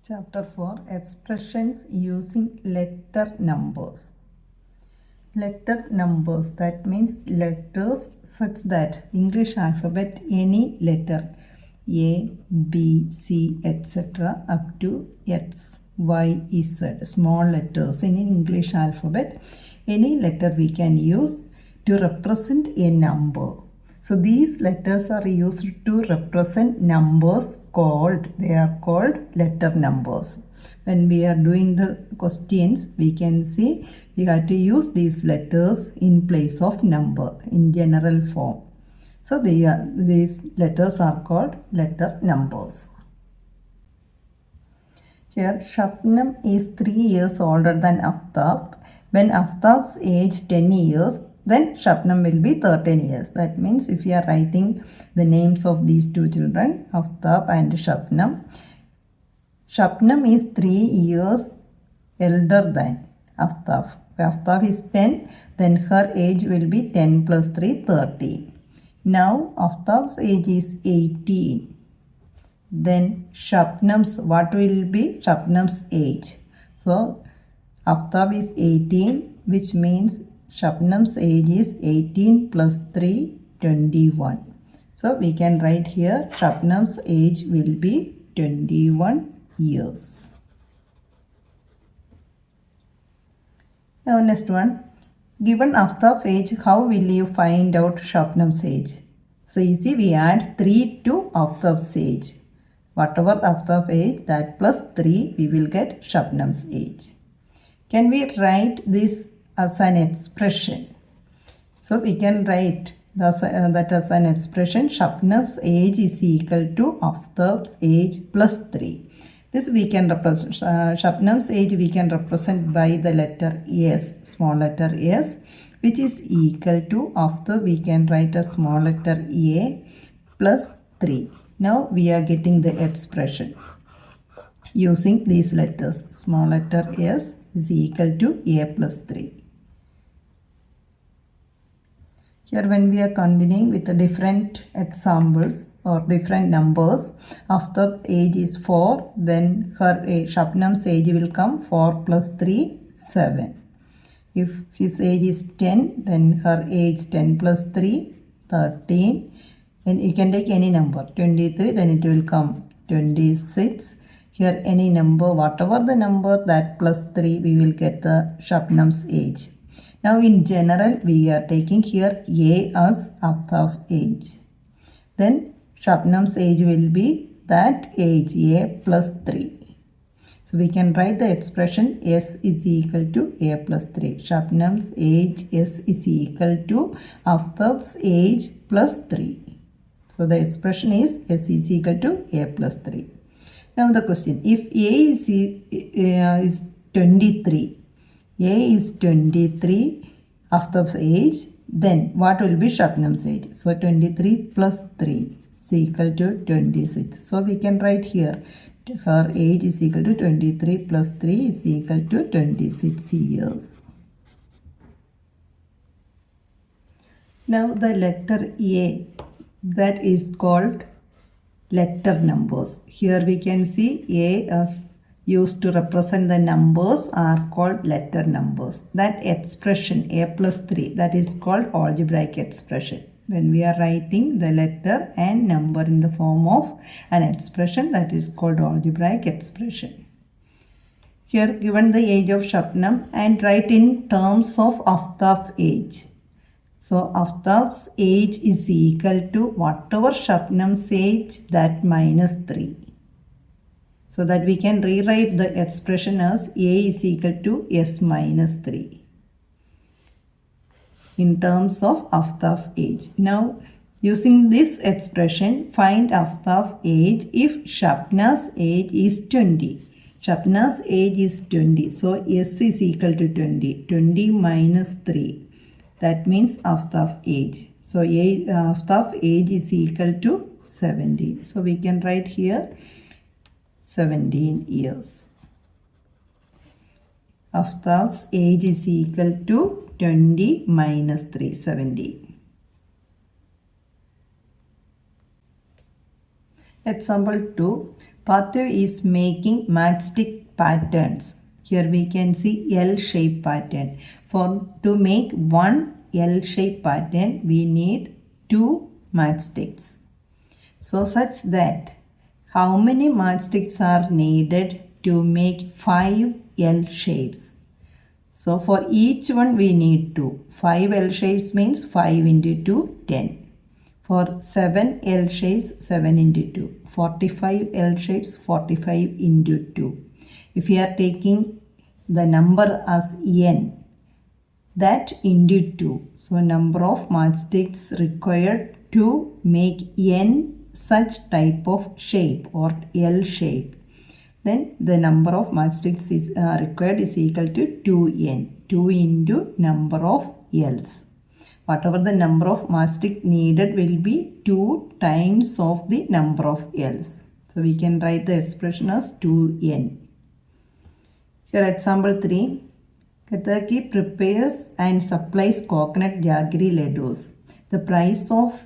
Chapter 4 Expressions using letter numbers. Letter numbers, that means letters such that English alphabet, any letter A, B, C, etc. up to X, Y, Z, small letters in English alphabet, any letter we can use to represent a number. So these letters are used to represent numbers they are called letter numbers. When we are doing the questions, we can see we have to use these letters in place of number in general form. So these letters are called letter numbers. Here, Shabnam is 3 years older than Aftab. When Aftab's age 10 years, then Shabnam will be 13 years. That means if you are writing the names of these two children, Aftab and Shabnam, Shabnam is 3 years elder than Aftab. If Aftab is 10, then her age will be 10 plus 3, 13. Now Aftab's age is 18. Then Shabnam's, what will be Shabnam's age? So Aftab is 18, which means Shabnam's age is 18 plus 3, 21. So we can write here Shabnam's age will be 21 years. Now next one. Given Aftab's age, how will you find out Shabnam's age? So easy, we add 3 to Aftab's age. Whatever Aftab's age, that plus 3, we will get Shabnam's age. Can we write this as an expression? So we can write that as an expression. Shabnam's age is equal to Aftab's age plus 3. This we can represent. Shabnam's age we can represent by the letter S, small letter S, which is equal to, after we can write a small letter A plus 3. Now we are getting the expression using these letters. Small letter S is equal to A plus 3. Here when we are combining with the different examples or different numbers, after age is 4, then her age, Shabnam's age will come 4 plus 3, 7. If his age is 10, then her age 10 plus 3, 13. And you can take any number, 23, then it will come 26. Here any number, whatever the number, that plus 3, we will get the Shabnam's age. Now in general, we are taking here A as Aftab's age. Then Shabnam's age will be that age, A plus 3. So we can write the expression S is equal to A plus 3. Shabnam's age S is equal to Aftab's age plus 3. So the expression is S is equal to A plus 3. Now the question, if A is 23, A is 23 Aftab's age, then what will be Shabnam's age? So 23 plus 3 is equal to 26. So we can write here her age is equal to 23 plus 3 is equal to 26 years. Now the letter A, that is called letter numbers. Here we can see A as used to represent the numbers are called letter numbers. That expression A plus 3, that is called algebraic expression. When we are writing the letter and number in the form of an expression, that is called algebraic expression. Here given the age of Shabnam and write in terms of Aftab's age. So Aftab's age is equal to whatever Shabnam's age, that minus 3. So that we can rewrite the expression as A is equal to S minus 3 in terms of Aftab's age. Now using this expression, find Aftab's age if Shabnam's age is 20. Shabnam's age is 20. So S is equal to 20. 20 minus 3. That means Aftab's age. So Aftab's age is equal to 17. So we can write here 17 years. Aftab's age is equal to 20 minus 3, 17. Example 2. Parthiv is making matchstick patterns. Here we can see L-shape pattern. To make one L-shape pattern, we need 2 matchsticks. So such that how many matchsticks are needed to make 5 L shapes? So for each one we need 2. 5 L shapes means 5 into 2, 10. For 7 L shapes, 7 into 2. 45 L shapes, 45 into 2. If we are taking the number as n, that into 2. So number of matchsticks required to make n such type of shape or L shape. Then the number of matchsticks is required is equal to 2n. 2 into number of L's. Whatever the number of matchstick needed will be 2 times of the number of L's. So we can write the expression as 2n. Here example 3. Kataki prepares and supplies coconut jaggery laddus. The price of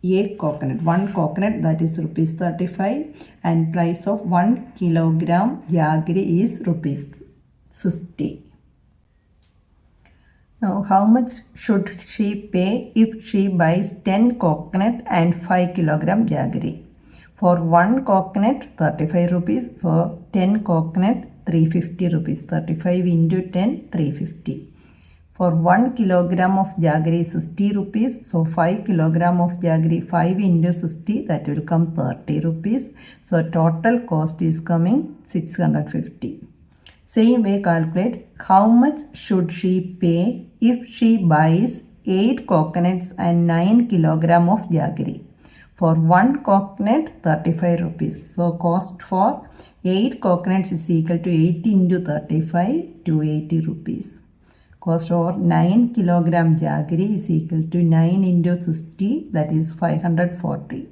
a coconut, one coconut, that is rupees 35, and price of 1 kilogram jaggery is rupees 60. Now how much should she pay if she buys 10 coconut and 5 kilogram jaggery? For 1 coconut 35 rupees, so 10 coconut 350 rupees, 35 into 10 350. For 1 kilogram of jaggery 60 rupees, so 5 kilogram of jaggery 5 into 60, that will come 30 rupees. So total cost is coming 650. Same way calculate how much should she pay if she buys 8 coconuts and 9 kilogram of jaggery. For 1 coconut 35 rupees. So cost for 8 coconuts is equal to 8 into 35, 280 rupees. Cost for 9 kilogram jaggery is equal to 9 into 60, that is 540.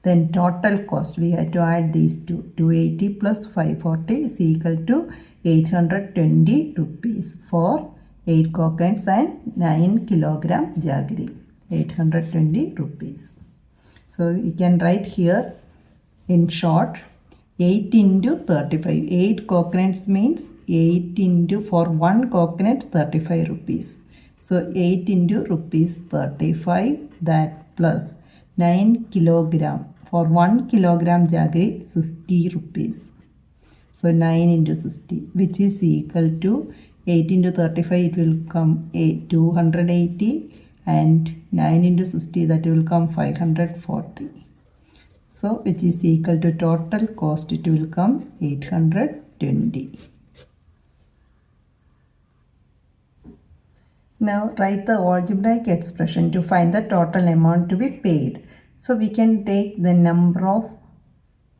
Then total cost, we have to add these two. 280 plus 540 is equal to 820 rupees for 8 coconuts and 9 kilogram jaggery. 820 rupees. So you can write here in short 8 into 35. 8 coconuts means 8 into, for 1 coconut 35 rupees. So 8 into rupees 35, that plus 9 kilogram. For 1 kilogram jaggery 60 rupees. So 9 into 60, which is equal to 8 into 35, it will come 280, and 9 into 60, that will come 540. So which is equal to total cost, it will come 820. Now write the algebraic expression to find the total amount to be paid. So we can take the number of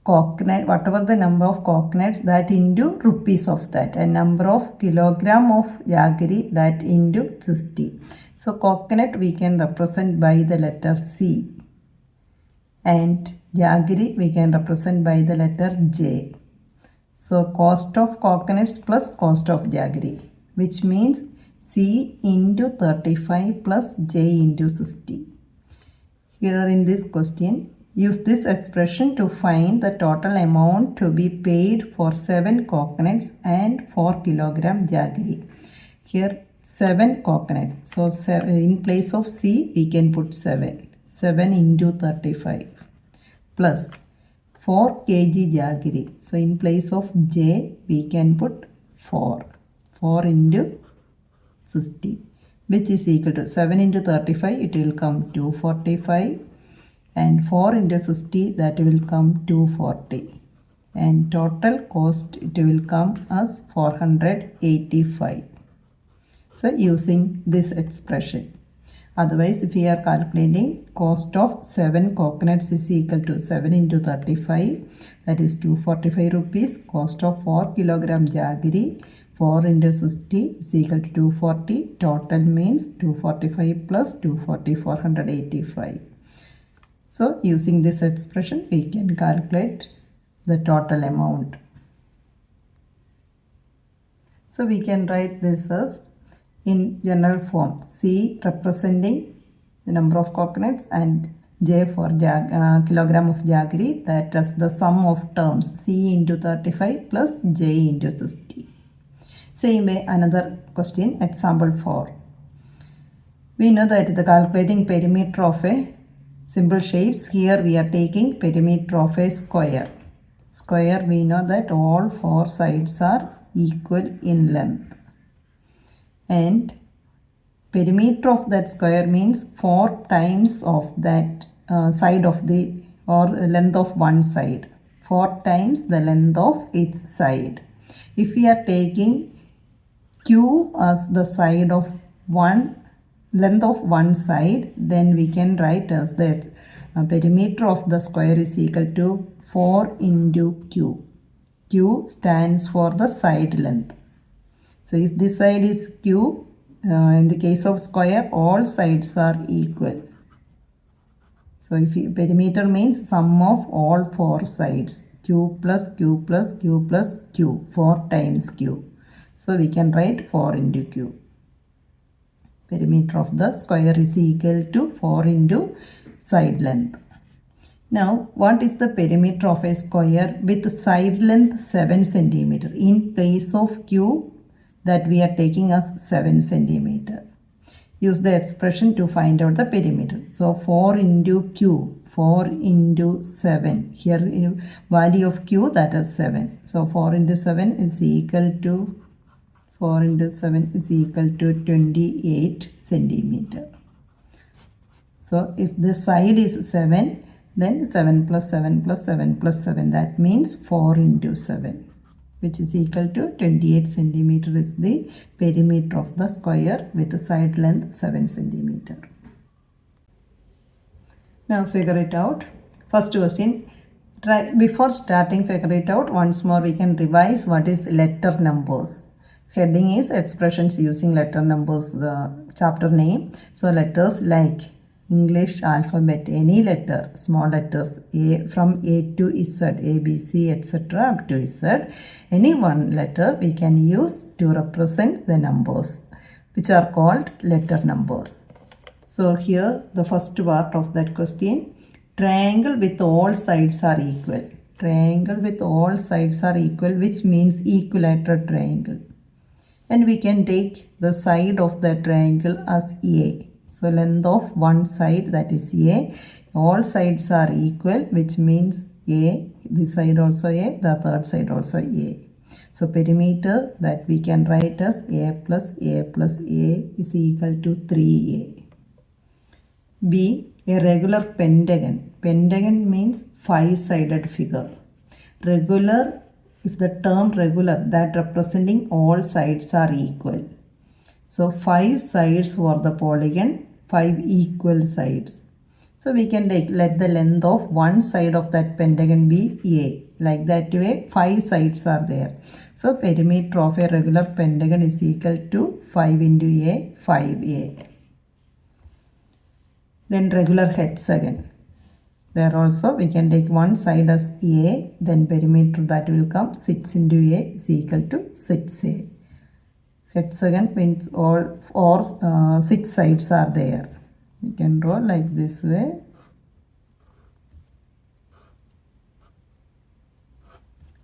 coconut, whatever the number of coconuts, that into rupees of that, and number of kilogram of jaggery, that into 60. So coconut we can represent by the letter C, and jaggery we can represent by the letter J. So cost of coconuts plus cost of jaggery, which means C into 35 plus J into 60. Here in this question, use this expression to find the total amount to be paid for 7 coconuts and 4 kilogram jaggery. Here 7 coconuts. So in place of C we can put 7. 7 into 35 plus 4 kg jaggery. So in place of J we can put 4. 4 into 60, which is equal to 7 into 35, it will come 245, and 4 into 60, that will come 240, and total cost, it will come as 485. So using this expression. Otherwise, if we are calculating cost of 7 coconuts is equal to 7 into 35, that is 245 rupees. Cost of 4 kilogram jaggery, 4 into 60 is equal to 240. Total means 245 plus 240, 485. So using this expression, we can calculate the total amount. So we can write this as in general form, C representing the number of coconuts and J for kilogram of jaggery, that is the sum of terms C into 35 plus J into 60. Same way, another question, example 4. We know that the calculating perimeter of a simple shapes, here we are taking perimeter of a square. Square, we know that all four sides are equal in length. And perimeter of that square means 4 times of that side of the or length of one side. 4 times the length of its side. If we are taking Q as the side of one length of one side, then we can write as that perimeter of the square is equal to 4 into Q. Q stands for the side length. So if this side is Q, in the case of square, all sides are equal. So if perimeter means sum of all four sides, Q plus Q plus Q plus Q, 4 times Q. So we can write 4 into Q. Perimeter of the square is equal to 4 into side length. Now, what is the perimeter of a square with side length 7 cm in place of Q that we are taking as 7 cm? Use the expression to find out the perimeter. So 4 into Q, 4 into 7. Here value of Q, that is 7. So 4 into 7 is equal to 4 into 7 is equal to 28 centimeter. So if the side is 7, then 7 plus 7 plus 7 plus 7, that means 4 into 7, which is equal to 28 centimeter is the perimeter of the square with the side length 7 centimeter. Now figure it out. First question. Before starting figure it out, once more we can revise what is letter numbers. Heading is expressions using letter numbers, the chapter name. So letters like English alphabet, any letter, small letters A from A to Z, A, B, C, etc. up to Z. Any one letter we can use to represent the numbers, which are called letter numbers. So here the first part of that question, triangle with all sides are equal. Triangle with all sides are equal, which means equilateral triangle. And we can take the side of the triangle as A. So length of one side, that is A. All sides are equal, which means A, this side also A, the third side also A. So perimeter that we can write as A plus A plus A is equal to 3A. B, a regular pentagon. Pentagon means 5-sided figure. Regular, if the term regular, that representing all sides are equal. So 5 sides for the polygon, 5 equal sides. So we can let the length of one side of that pentagon be A. Like that way 5 sides are there. So perimeter of a regular pentagon is equal to 5 into A, 5A. Then regular hexagon. There also we can take one side as A, then perimeter that will come 6 into A is equal to 6A. Hexagon means all 6 sides are there. We can draw like this way.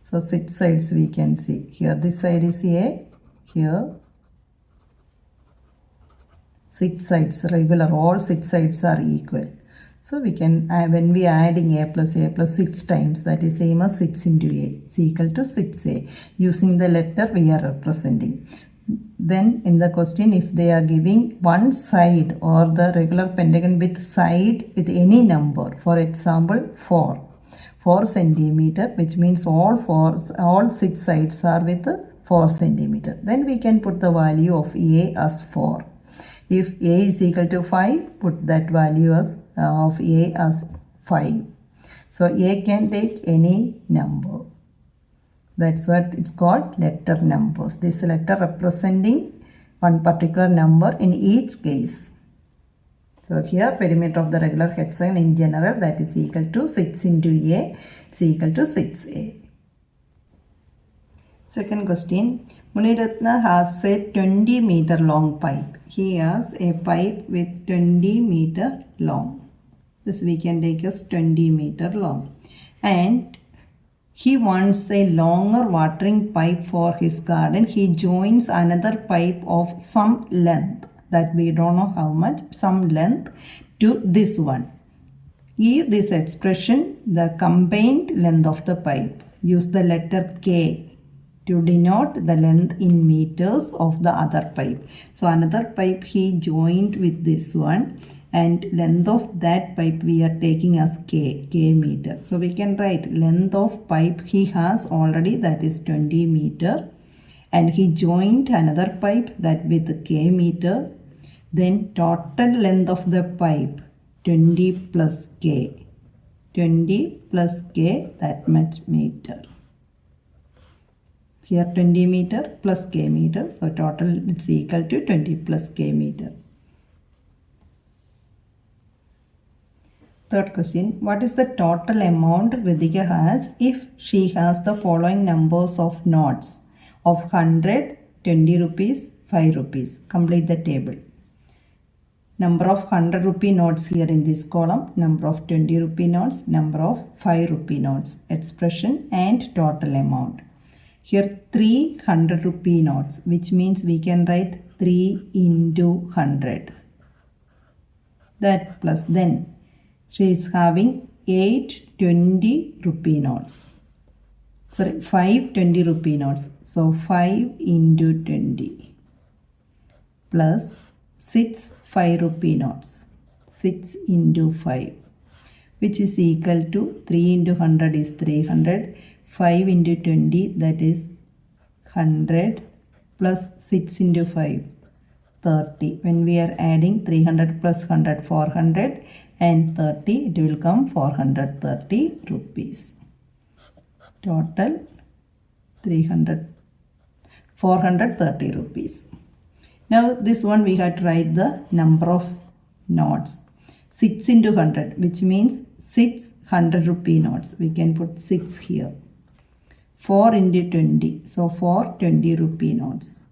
So 6 sides we can see. Here this side is A, here 6 sides regular, all 6 sides are equal. So we can, when we are adding A plus 6 times, that is same as 6 into A is equal to 6A. Using the letter we are representing. Then in the question, if they are giving one side or the regular pentagon with side with any number, for example 4 centimeter, which means all 6 sides are with 4 centimeter, then we can put the value of A as 4. If A is equal to 5, put that value as of A as 5. So A can take any number. That's what it's called letter numbers. This letter representing one particular number in each case. So here perimeter of the regular hexagon in general, that is equal to 6 into A is equal to 6A. Second question. Muniratna has a 20-meter long pipe. He has a pipe with 20 meter long. This we can take as 20 meter long. And he wants a longer watering pipe for his garden. He joins another pipe of some length, that we don't know how much, some length, to this one. Give this expression the combined length of the pipe. Use the letter K to denote the length in meters of the other pipe. So another pipe he joined with this one, and length of that pipe we are taking as K meter. So we can write length of pipe he has already, that is 20 meter, and he joined another pipe that with K meter. Then total length of the pipe 20 plus K. 20 plus K, that much meter. Here 20 meter plus K meter. So total it's equal to 20 plus K meter. Third question. What is the total amount Ritika has if she has the following numbers of notes of 100, 20 rupees, 5 rupees? Complete the table. Number of 100 rupee notes here in this column, number of 20 rupee notes, number of 5 rupee notes, expression and total amount. Here 300 rupee notes, which means we can write 3 into 100. That plus then she is having 8 20 rupee notes. Sorry, 5 20 rupee notes. So 5 into 20 plus 6 5 rupee notes. 6 into 5, which is equal to 3 into 100 is 300. 5 into 20, that is 100, plus 6 into 5, 30. When we are adding 300 plus 100, 400, and 30, it will come 430 rupees. Total 430 rupees. Now this one we have to write the number of notes. 6 into 100, which means 600 rupee notes. We can put 6 here. 4 into 20, so 4 20 rupee notes.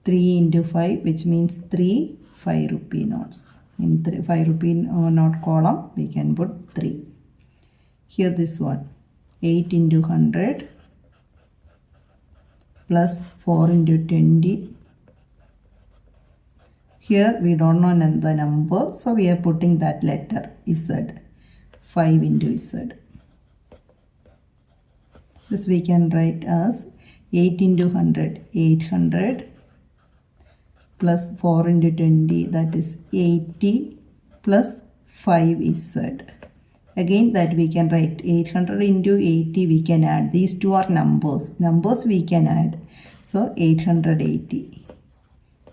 3 into 5, which means 3 5 rupee notes. In 5 rupee note column, we can put 3. Here this one, 8 into 100 plus 4 into 20. Here we don't know the number, so we are putting that letter Z. 5 into Z. This we can write as 8 into 100, 800 plus 4 into 20, that is 80 plus 5Z. Again that we can write 800 into 80, we can add. These two are numbers. Numbers we can add. So 880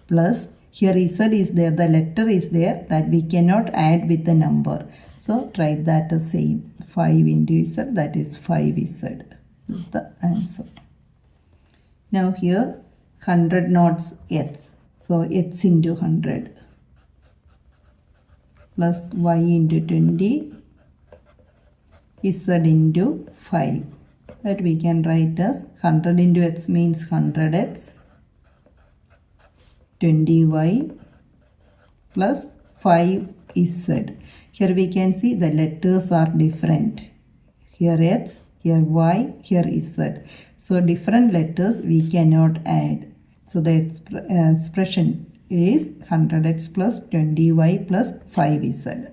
plus, here Z is there, the letter is there, that we cannot add with the number. So write that as same. 5 into Z, that is 5Z. This is the answer. Now here 100 notes X. So X into 100 plus Y into 20 Z into 5. That we can write as 100 into X means 100X, 20Y plus 5Z. Here we can see the letters are different. Here X, here Y, here Z. So different letters we cannot add. So the expression is 100X plus 20Y plus 5Z.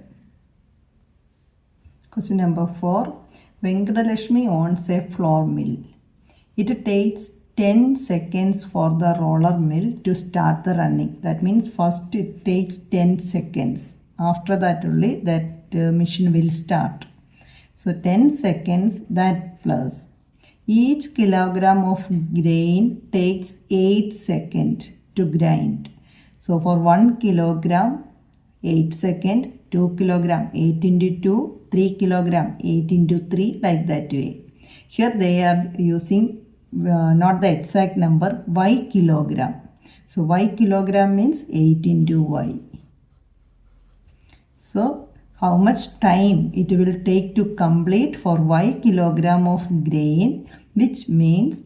Question number 4. Venkatalakshmi owns a flour mill. It takes 10 seconds for the roller mill to start the running. That means first it takes 10 seconds. After that only that machine will start. So 10 seconds, that plus each kilogram of grain takes 8 seconds to grind. So for 1 kilogram, 8 seconds, 2 kilogram, 8 into 2, 3 kilogram, 8 into 3, like that way. Here they are using not the exact number, Y kilogram. So Y kilogram means 8 into Y. So how much time it will take to complete for Y kilogram of grain, which means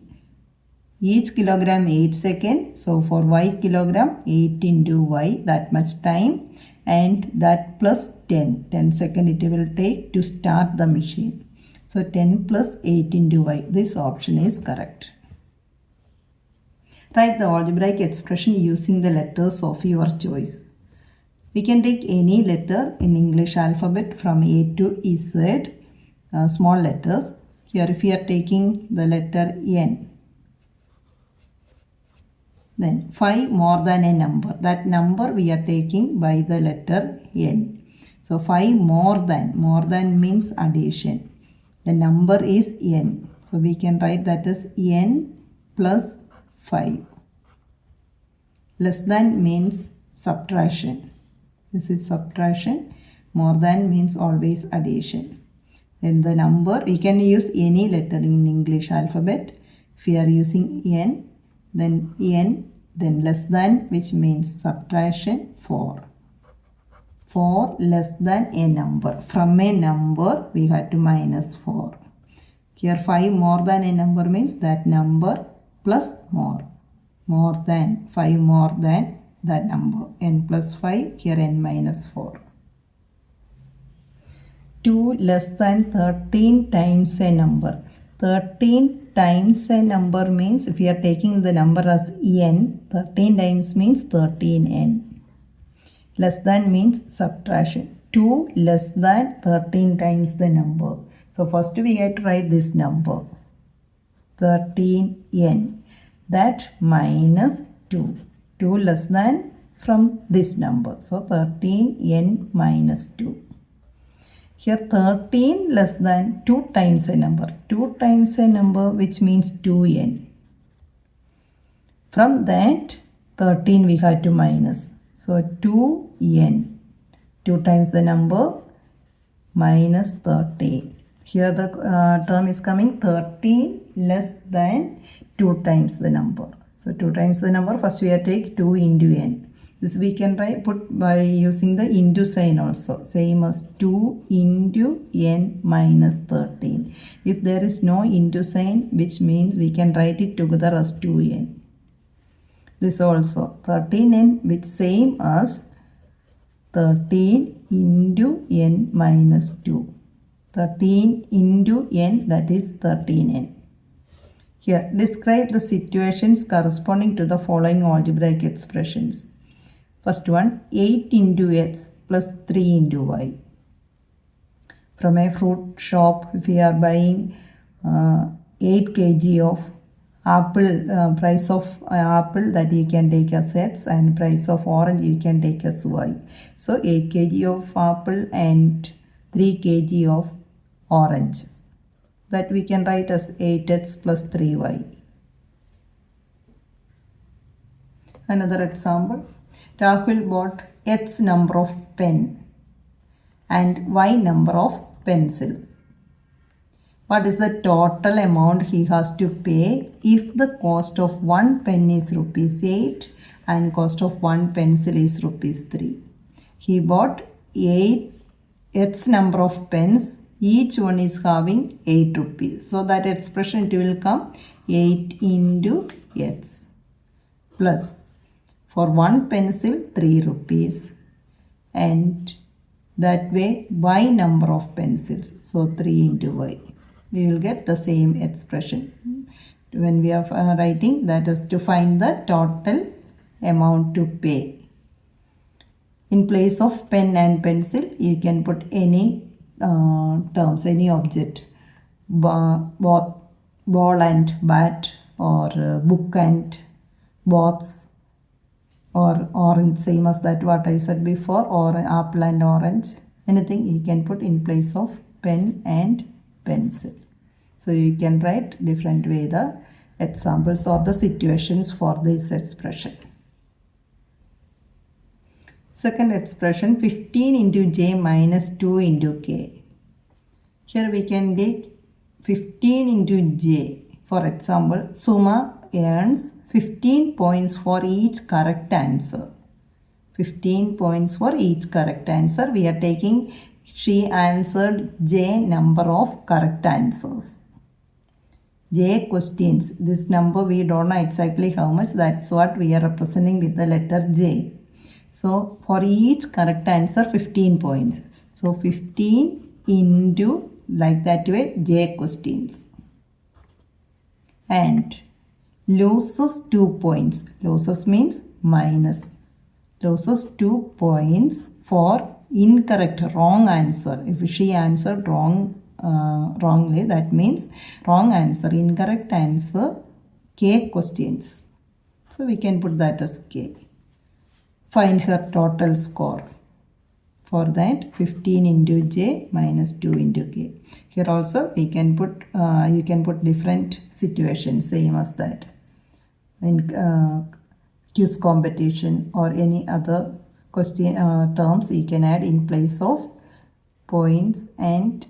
each kilogram 8 seconds. So for Y kilogram, 8 into Y, that much time. and that plus 10. 10 seconds it will take to start the machine. So 10 plus 8 into y. This option is correct. Write the algebraic expression using the letters of your choice. We can take any letter in English alphabet from A to Z, small letters. Here if we are taking the letter N, then 5 more than a number. That number we are taking by the letter N. So 5 more than means addition. The number is N. So we can write that as N plus 5. Less than means subtraction. This is subtraction. More than means always addition. Then the number, we can use any letter in English alphabet. If we are using N, then less than, which means subtraction, 4. 4 less than a number. From a number, we have to minus 4. Here 5 more than a number means that number plus more. More than, 5 more than that number. N plus 5, here n minus 4. 2 less than 13 times a number. 13 times a number means if we are taking the number as n, 13 times means 13n. Less than means subtraction. 2 less than 13 times the number. So first we have to write this number. 13n. That minus 2. 2 less than from this number. So 13n minus 2. Here 13 less than 2 times a number. 2 times a number which means 2n. From that 13 we have to minus. So 2n. 2 times the number minus 13. Here the term is coming 13 less than 2 times the number. So 2 times the number, first we have to take 2 into n. This we can put by using the into sign also. Same as 2 into n minus 13. If there is no into sign, which means we can write it together as 2n. This also 13n, which same as 13 into n minus 2. 13 into n, that is 13n. Here, describe the situations corresponding to the following algebraic expressions. First one, 8 into x plus 3 into y. From a fruit shop, if we are buying 8 kg of apple, price of apple that you can take as x, and price of orange you can take as y. So 8 kg of apple and 3 kg of oranges. That we can write as 8x plus 3y. Another example. Rahul bought X number of pen and Y number of pencils. What is the total amount he has to pay if the cost of one pen is rupees 8 and cost of one pencil is rupees 3? He bought 8 X number of pens. Each one is having 8 rupees. So that expression it will come 8 into X plus for one pencil 3 rupees, and that way y number of pencils, so 3 into y. We will get the same expression when we are writing, that is to find the total amount to pay. In place of pen and pencil you can put any terms, any object, ball and bat, or book and box, or orange, same as that what I said before, or apple and orange. Anything you can put in place of pen and pencil. So you can write different way the examples or the situations for this expression. Second expression, 15 into j minus 2 into k. Here we can take 15 into j. For example, Suma earns 15 points for each correct answer. 15 points for each correct answer. We are taking she answered j number of correct answers. J questions. This number we don't know exactly how much. That's what we are representing with the letter j. So for each correct answer 15 points. So 15 into like that way J questions. And loses 2 points. Loses means minus. Loses 2 points for incorrect, wrong answer. If she answered wrongly, that means wrong answer, incorrect answer, K questions. So we can put that as K. Find her total score. For that 15 into J minus 2 into K. Here also we can put, you can put different situations, same as that. In quiz competition or any other question terms, you can add in place of points, and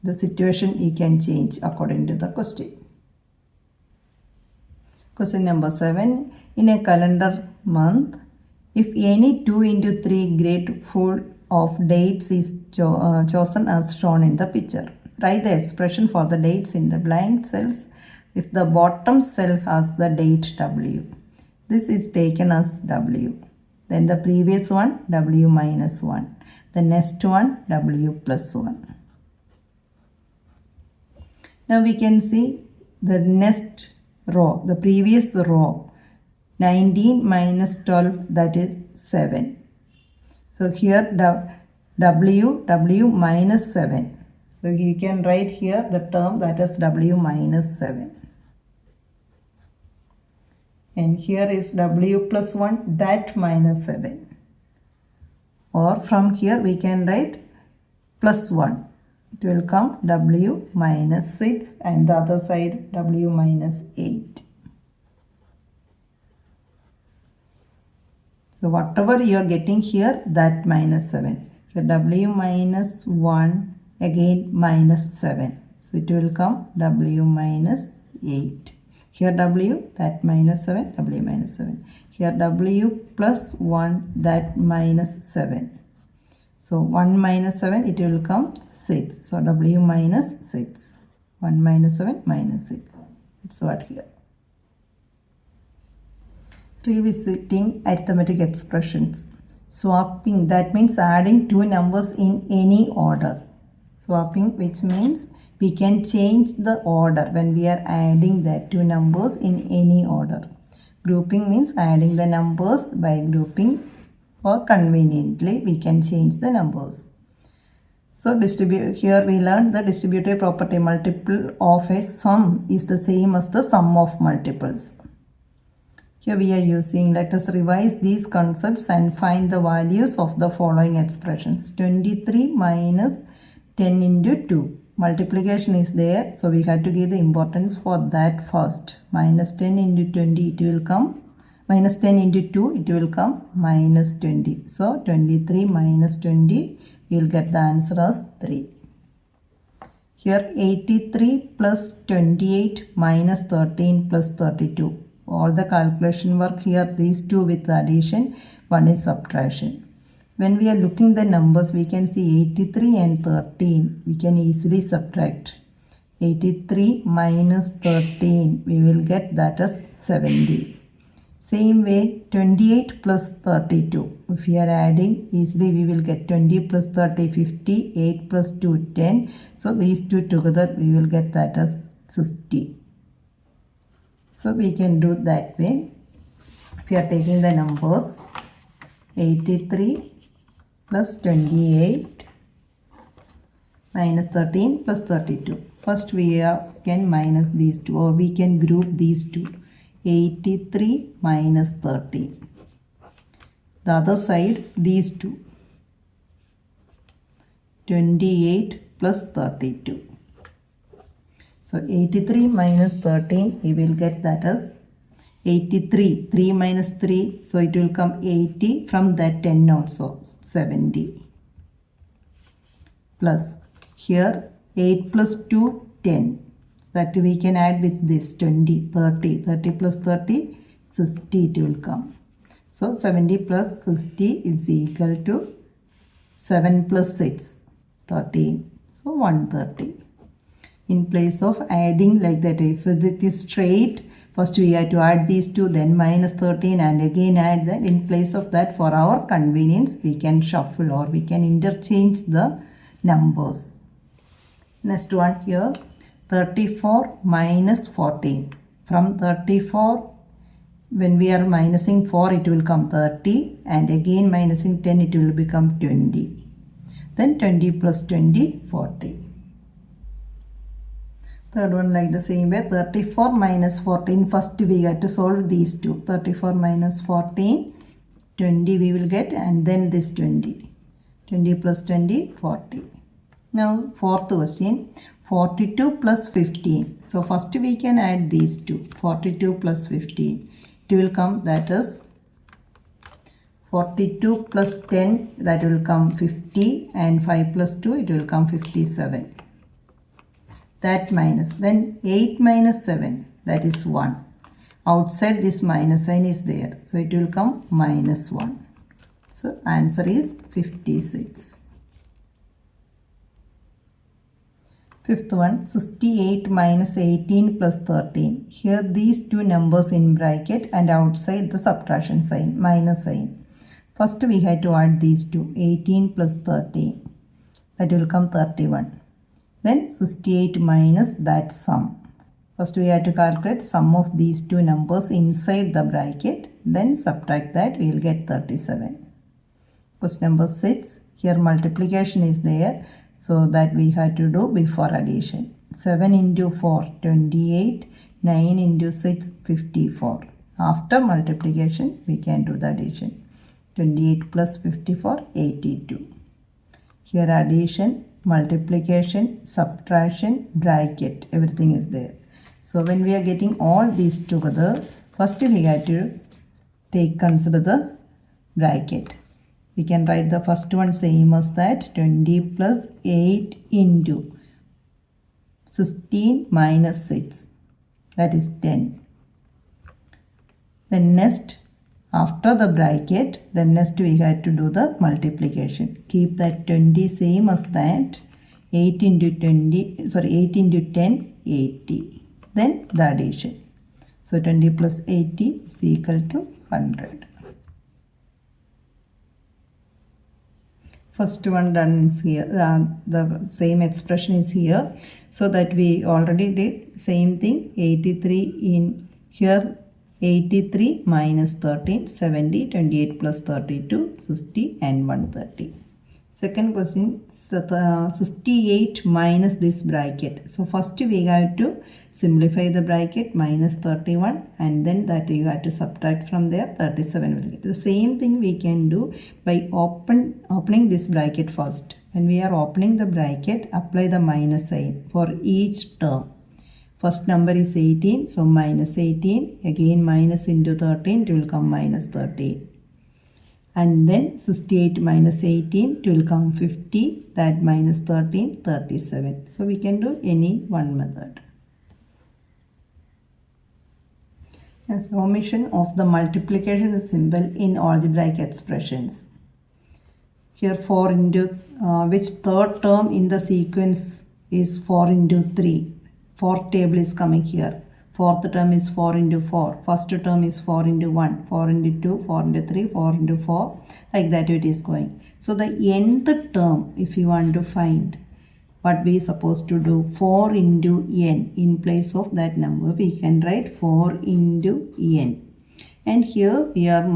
the situation you can change according to the question. Question number 7. In a calendar month, if any 2 into 3 grade full of dates is chosen as shown in the picture, write the expression for the dates in the blank cells if the bottom cell has the date W. This is taken as W. Then the previous one W minus 1. The next one W plus 1. Now we can see the next row, the previous row, 19 minus 12, that is 7. So here W minus 7. So you can write here the term that is W minus 7. And here is W plus 1, that minus 7. Or from here we can write plus 1. It will come W minus 6 and the other side W minus 8. So whatever you are getting here, that minus 7. Here W minus 1, again minus 7. So it will come W minus 8. Here W, that minus 7, W minus 7. Here W plus 1, that minus 7. So 1 minus 7, it will come 6. So W minus 6. 1 minus 7 minus 6. It's what here. Revisiting arithmetic expressions. Swapping, that means adding two numbers in any order. Swapping, which means we can change the order when we are adding the two numbers in any order. Grouping means adding the numbers by grouping, or conveniently we can change the numbers. So here we learned the distributive property, multiple of a sum is the same as the sum of multiples. Here we are using, let us revise these concepts and find the values of the following expressions. 23 minus 10 into 2. Multiplication is there, so we have to give the importance for that first. Minus 10 into 20, it will come, minus 10 into 2, it will come minus 20. So 23 minus 20, we will get the answer as 3. Here 83 plus 28 minus 13 plus 32. All the calculation work here, these two with the addition, one is subtraction. When we are looking the numbers, we can see 83 and 13. We can easily subtract. 83 minus 13, we will get that as 70. Same way, 28 plus 32. If we are adding, easily we will get 20 plus 30, 50, 8 plus 2, 10. So these two together, we will get that as 60. So we can do that way. If we are taking the numbers, 83 plus 28 minus 13 plus 32. First we can minus these two, or we can group these two. 83 minus 13. The other side, these two. 28 plus 32. So 83 minus 13, we will get that as 83. 3 minus 3, so it will come 80. From that 10 also, 70. Plus here 8 plus 2, 10. So that we can add with this 20, 30. 30 plus 30, 60 it will come. So 70 plus 60 is equal to 7 plus 6, 13. So 130. In place of adding like that, if it is straight First we have to add these two, then minus 13 and again add that. In place of that, for our convenience, we can shuffle or we can interchange the numbers. Next one here, 34 minus 14. From 34, when we are minusing 4, it will come 30 and again minusing 10, it will become 20. Then 20 plus 20, 40. Third one like the same way, 34 minus 14. First we have to solve these two. 34 minus 14, 20 we will get, and then this 20. 20 plus 20, 40. Now fourth question, 42 plus 15. So first we can add these two. 42 plus 15. It will come, that is 42 plus 10, that will come 50, and 5 plus 2, it will come 57. That minus, then 8 minus 7, that is 1. Outside this minus sign is there, so it will come minus 1. So answer is 56. Fifth one, 68 minus 18 plus 13. Here these two numbers in bracket and outside the subtraction sign, minus sign. First we have to add these two, 18 plus 13. That will come 31. Then 68 minus that sum. First we have to calculate sum of these two numbers inside the bracket. Then subtract that, we will get 37. Question number 6. Here multiplication is there. So that we have to do before addition. 7 into 4, 28. 9 into 6, 54. After multiplication, we can do the addition. 28 plus 54, 82. Here addition, multiplication, subtraction, bracket, everything is there. So when we are getting all these together, first we have to consider the bracket. We can write the first one same as that, 20 plus 8 into 16 minus 6, that is 10. Then next, after the bracket, then next we have to do the multiplication. Keep that 20 same as that. 8 into 8 into 10, 80. Then the addition. So 20 plus 80 is equal to 100. First one done is here. The same expression is here. So that we already did same thing. 83 in here. 83 minus 13, 70, 28 plus 32, 60 and 130. Second question, 68 minus this bracket. So first we have to simplify the bracket, minus 31, and then that you have to subtract from there, 37 will get. The same thing we can do by opening this bracket first. When we are opening the bracket, apply the minus sign for each term. First number is 18, so minus 18, again minus into 13, it will come minus 13. And then 68 minus 18, it will come 50, that minus 13, 37. So we can do any one method. As omission of the multiplication symbol in algebraic expressions. Here 4 into, which third term in the sequence is 4 into 3. Fourth table is coming here. Fourth term is 4 into 4. First term is 4 into 1. 4 into 2, 4 into 3, 4 into 4. Like that it is going. So the nth term, if you want to find, what we are supposed to do? 4 into n. In place of that number, we can write 4 into n. And here we are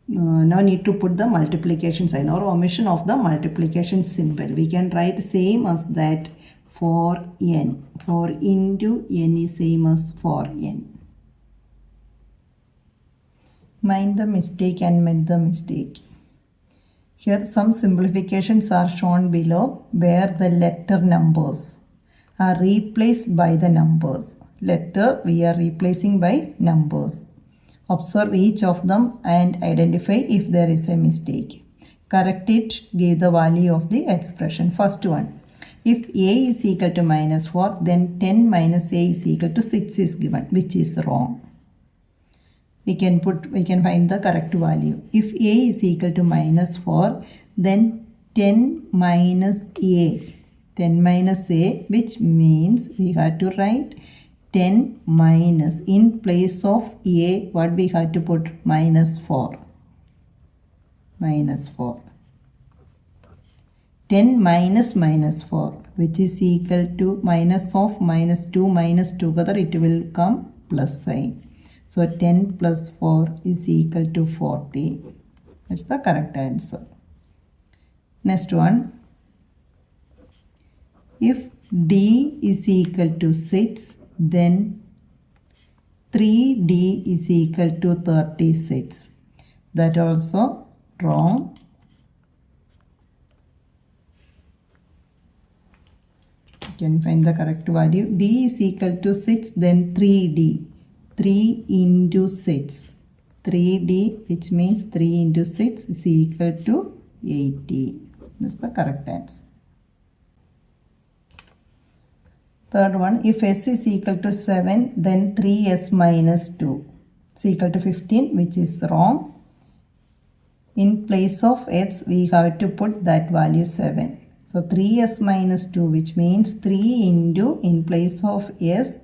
now need to put the multiplication sign or omission of the multiplication symbol. We can write same as that. 4n. 4 into n is same as 4n. Mind the mistake and mend the mistake. Here some simplifications are shown below where the letter numbers are replaced by the numbers. Letter we are replacing by numbers. Observe each of them and identify if there is a mistake. Correct it, give the value of the expression. First one. If a is equal to minus 4, then 10 minus a is equal to 6 is given, which is wrong. We can find the correct value. If a is equal to minus 4, then 10 minus a, which means we have to write 10 minus, in place of A, what we have to put? Minus 4. Minus 4. 10 minus minus 4, which is equal to minus of minus 2 minus together, it will come plus sign. So 10 plus 4 is equal to 40. That's the correct answer. Next one. If D is equal to 6, then 3D is equal to 36. That also wrong. You can find the correct value. D is equal to 6, then 3D. 3 into 6. 3D, which means 3 into 6 is equal to 80. That's the correct answer. Third one, if S is equal to 7, then 3S minus 2 is equal to 15, which is wrong. In place of S, we have to put that value 7. So 3S minus 2, which means 3 into, in place of S,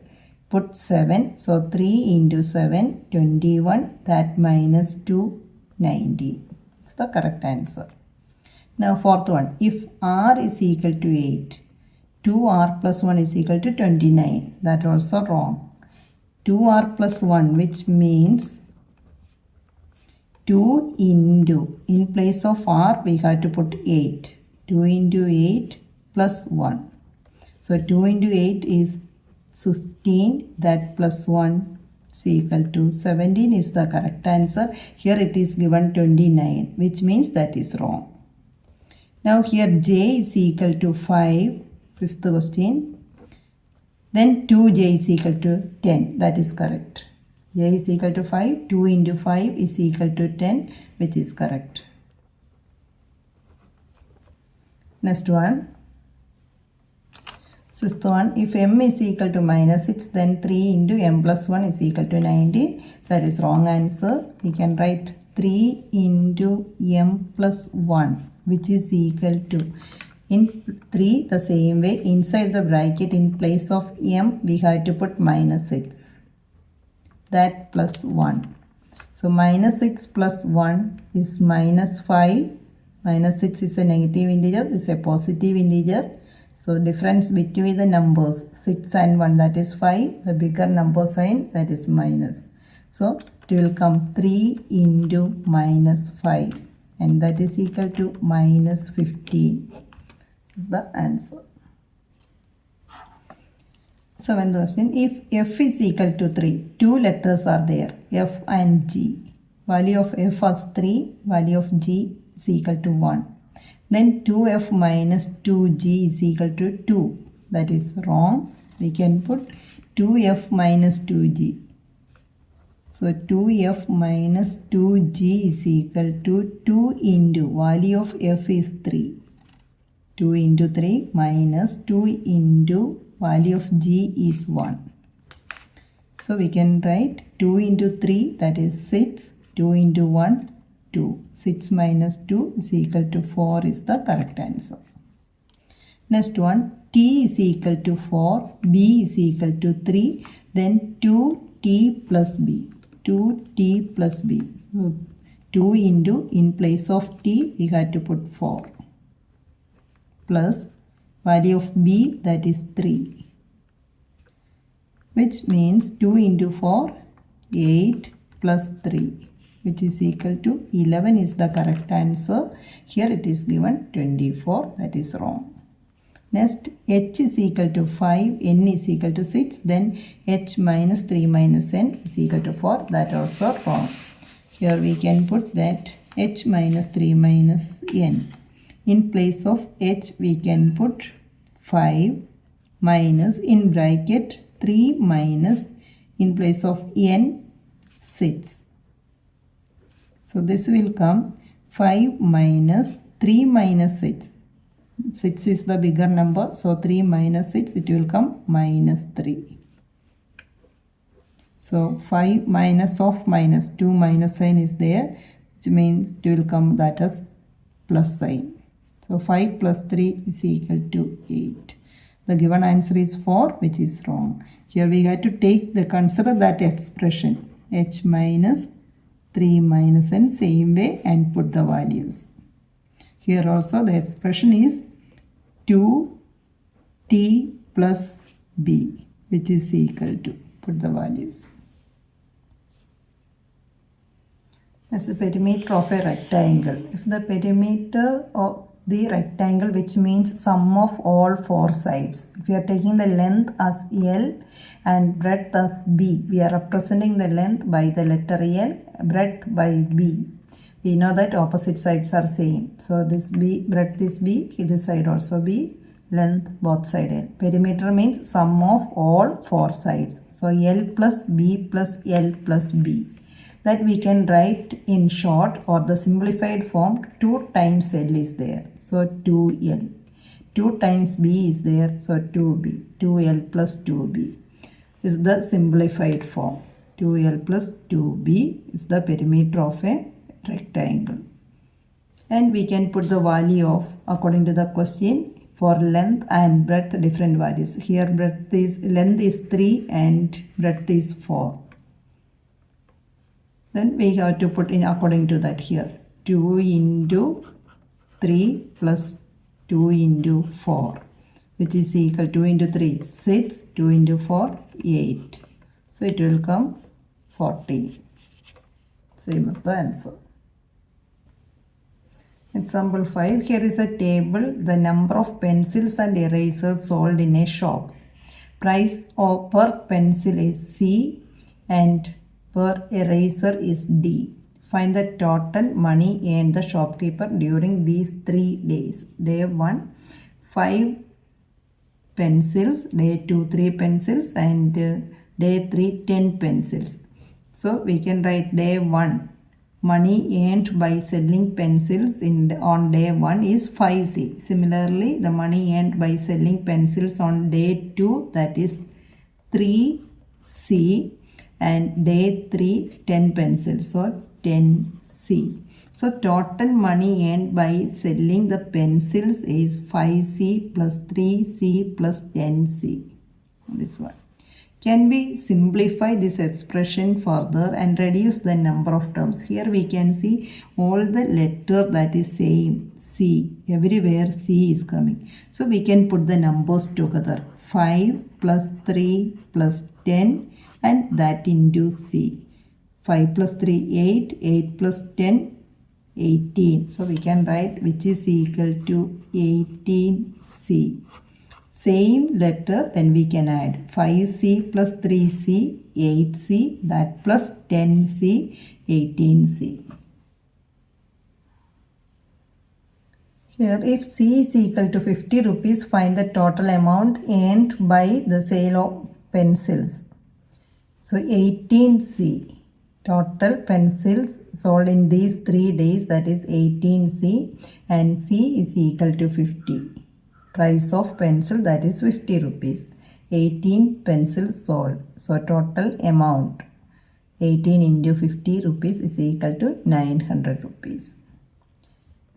put 7. So 3 into 7, 21, that minus 2, 90. That's the correct answer. Now fourth one, if R is equal to 8, 2R plus 1 is equal to 29. That also wrong. 2R plus 1, which means 2 into, in place of R, we have to put 8. 2 into 8 plus 1. So 2 into 8 is 16. That plus 1 is equal to 17 is the correct answer. Here it is given 29, which means that is wrong. Now here J is equal to 5. Fifth question. Then 2J is equal to 10. That is correct. J is equal to 5. 2 into 5 is equal to 10, which is correct. Next one. Sixth one. If M is equal to minus 6, then 3 into M plus 1 is equal to 19. That is wrong answer. We can write 3 into M plus 1, which is equal to, in 3, the same way, inside the bracket, in place of M, we have to put minus 6. That plus 1. So minus 6 plus 1 is minus 5. Minus 6 is a negative integer, this is a positive integer. So difference between the numbers 6 and 1, that is 5. The bigger number sign, that is minus. So it will come 3 into minus 5. And that is equal to minus 15. Is the answer. Seventh question. If F is equal to 3, two letters are there, F and G. Value of F as 3, value of G is equal to 1. Then 2F minus 2G is equal to 2. That is wrong. We can put 2F minus 2G. So 2F minus 2G is equal to 2 into, value of F is 3. 2 into 3 minus 2 into, value of G is 1. So we can write 2 into 3, that is 6. 2 into 1, 2. 6 minus 2 is equal to 4 is the correct answer. Next one, T is equal to 4, B is equal to 3, then 2T plus B. 2T plus B. So 2 into, in place of T, we have to put 4. Plus value of B, that is 3, which means 2 into 4, 8 plus 3, which is equal to 11 is the correct answer. Here it is given 24, that is wrong. Next, H is equal to 5, N is equal to 6, then H minus 3 minus N is equal to 4, that also wrong. Here we can put that H minus 3 minus N. In place of H, we can put 5 minus, in bracket, 3 minus, in place of N, 6. So this will come 5 minus 3 minus 6. 6 is the bigger number, so 3 minus 6, it will come minus 3. So 5 minus of minus, 2 minus sign is there, which means it will come that as plus sign. So 5 plus 3 is equal to 8. The given answer is 4, which is wrong. Here we have to consider that expression h minus 3 minus n same way and put the values. Here also the expression is 2t plus b, which is equal to, put the values. As a perimeter of a rectangle. If the perimeter of the rectangle, which means sum of all four sides. If we are taking the length as L and breadth as B, we are representing the length by the letter L, breadth by B. We know that opposite sides are same. So this B, breadth is B, this side also B, length both side L. Perimeter means sum of all four sides. So L plus B plus L plus B. That we can write in short or the simplified form 2 times L is there. So 2L. 2 times B is there. So 2B. 2L plus 2B is the simplified form. 2L plus 2B is the perimeter of a rectangle. And we can put the value of, according to the question, for length and breadth different values. Here length is 3 and breadth is 4. Then we have to put in according to that here. 2 into 3 plus 2 into 4, which is equal to 2 into 3, 6, 2 into 4, 8. So it will come 40. Same as the answer. Example 5. Here is a table. The number of pencils and erasers sold in a shop. Price per pencil is C and per eraser is D. Find the total money earned the shopkeeper during these 3 days. Day 1, 5 pencils. Day 2, 3 pencils. And day 3, 10 pencils. So we can write day 1. Money earned by selling pencils on day 1 is 5C. Similarly, the money earned by selling pencils on day 2, that is 3C. And day 3, 10 pencils, so 10C. So total money earned by selling the pencils is 5C plus 3C plus 10C. This one. Can we simplify this expression further and reduce the number of terms? Here we can see all the letter that is same, C. Everywhere C is coming. So we can put the numbers together. 5 plus 3 plus 10. And that into C. 5 plus 3, 8. 8 plus 10, 18. So we can write which is equal to 18C. Same letter, then we can add 5C plus 3C, 8C. That plus 10C, 18C. Here, if C is equal to 50 rupees, find the total amount earned by the sale of pencils. So 18C, total pencils sold in these 3 days, that is 18C, and C is equal to 50. Price of pencil, that is 50 rupees. 18 pencils sold. So total amount 18 into 50 rupees is equal to 900 rupees.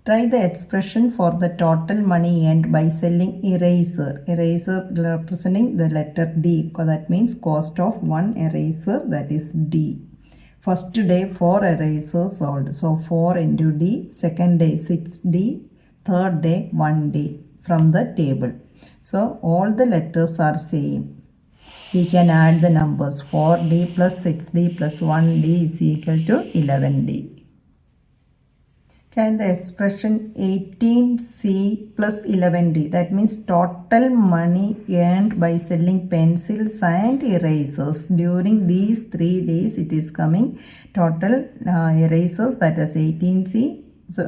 Try the expression for the total money earned by selling eraser. Eraser representing the letter D. That means cost of one eraser, that is D. First day 4 erasers sold. So 4 into D. Second day 6D. Third day 1D from the table. So all the letters are same. We can add the numbers. 4D plus 6D plus 1D is equal to 11D. And the expression 18C plus 11D, that means total money earned by selling pencils and erasers during these 3 days. It is coming total erasers, that is 18C, so,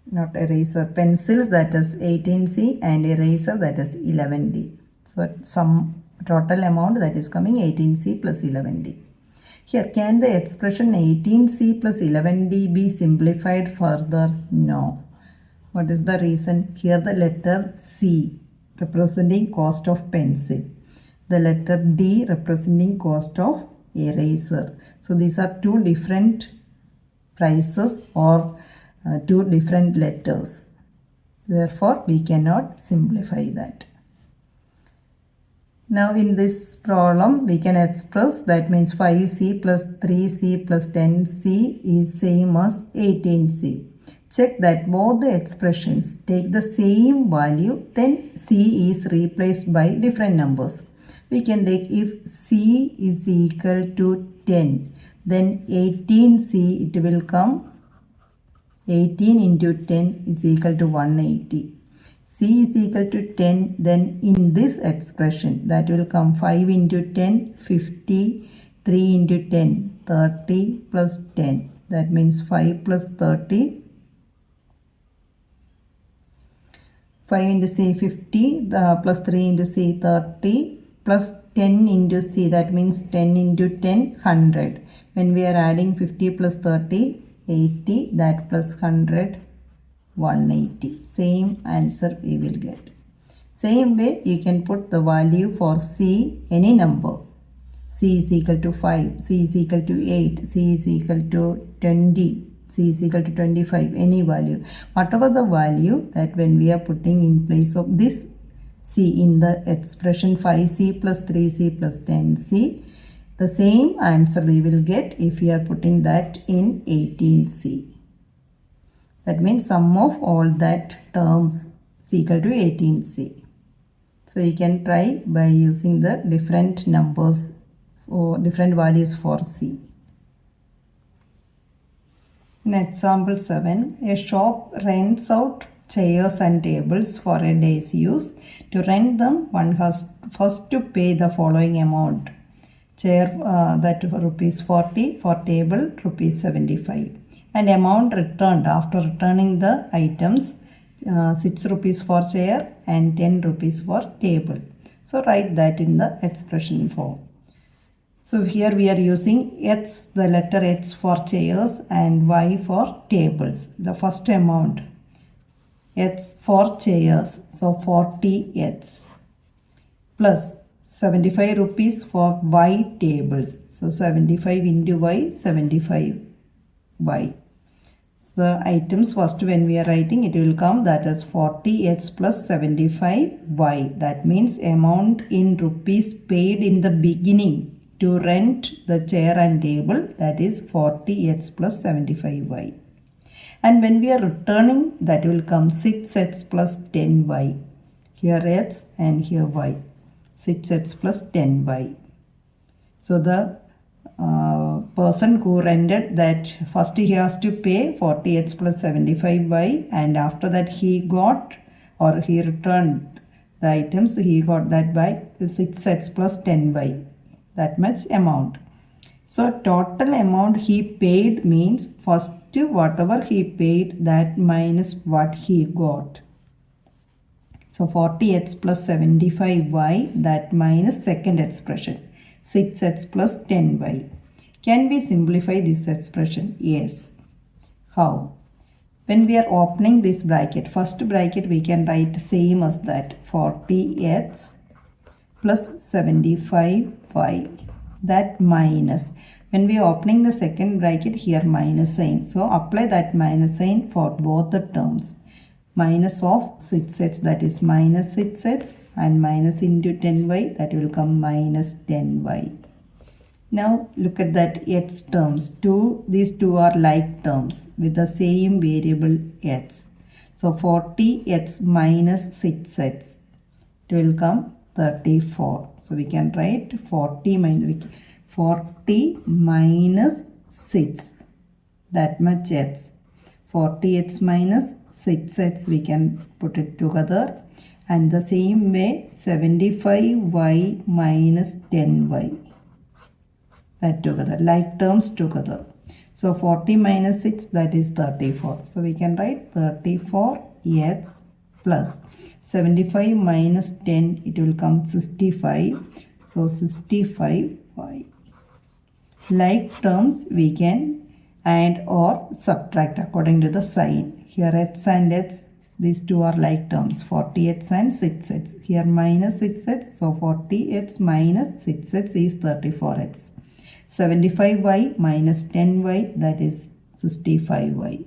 not eraser, pencils, that is 18C, and eraser, that is 11D. So some total amount that is coming 18C plus 11D. Here, can the expression 18C plus 11D be simplified further? No. What is the reason? Here the letter C representing cost of pencil. The letter D representing cost of eraser. So these are two different prices or two different letters. Therefore, we cannot simplify that. Now in this problem we can express, that means 5c plus 3c plus 10c is same as 18c. Check that both the expressions take the same value, then c is replaced by different numbers. We can take, if c is equal to 10, then 18c it will come, 18 into 10 is equal to 180. C is equal to 10, then in this expression that will come 5 into 10, 50, 3 into 10, 30 plus 10. That means 5 plus 30. 5 into C 50, plus 3 into C 30, plus 10 into C, that means 10 into 10, 100. When we are adding 50 plus 30, 80, that plus 100, 180. Same answer we will get. Same way you can put the value for C, any number. C is equal to 5, C is equal to 8, C is equal to 20, C is equal to 25, any value. Whatever the value, that when we are putting in place of this C in the expression 5C plus 3C plus 10C, the same answer we will get if we are putting that in 18C. That means sum of all that terms is equal to 18C. So you can try by using the different numbers or different values for C. In example 7, a shop rents out chairs and tables for a day's use. To rent them, one has first to pay the following amount. Chair that rupees 40, for table rupees 75. And amount returned after returning the items, 6 rupees for chair and 10 rupees for table. So write that in the expression form. So here we are using X, the letter X for chairs and Y for tables. The first amount, X for chairs, so 40X, plus 75 rupees for Y tables. So 75 into Y, 75Y. So the items first when we are writing, it will come that is 40X plus 75Y. That means amount in rupees paid in the beginning to rent the chair and table, that is 40X plus 75Y. And when we are returning, that will come 6X plus 10Y. Here X and here Y. 6X plus 10Y. So the person who rented that, first he has to pay 40X plus 75Y, and after that he got or he returned the items, he got that by 6X plus 10Y, that much amount. So total amount he paid means first whatever he paid, that minus what he got. So 40X plus 75Y, that minus second expression, 6X plus 10Y. Can we simplify this expression? Yes. How? When we are opening this bracket, first bracket we can write same as that, 40X plus 75Y, that minus. When we are opening the second bracket, here minus sign. So apply that minus sign for both the terms. Minus of 6X, that is minus 6X, and minus into 10Y, that will come minus 10Y. Now look at that X terms. These two are like terms with the same variable X. So 40X minus 6X, it will come 34. So we can write 40 minus 6, that much X. 40X minus 6X, we can put it together, and the same way 75Y minus 10Y, that together, like terms together. So 40 minus 6, that is 34. So we can write 34X plus 75 minus 10, it will come 65. So 65Y. Like terms we can add or subtract according to the sign. Here X and X, these two are like terms, 40X and 6X. Here minus 6X, so 40X minus 6X is 34X. 75Y minus 10Y, that is 65Y.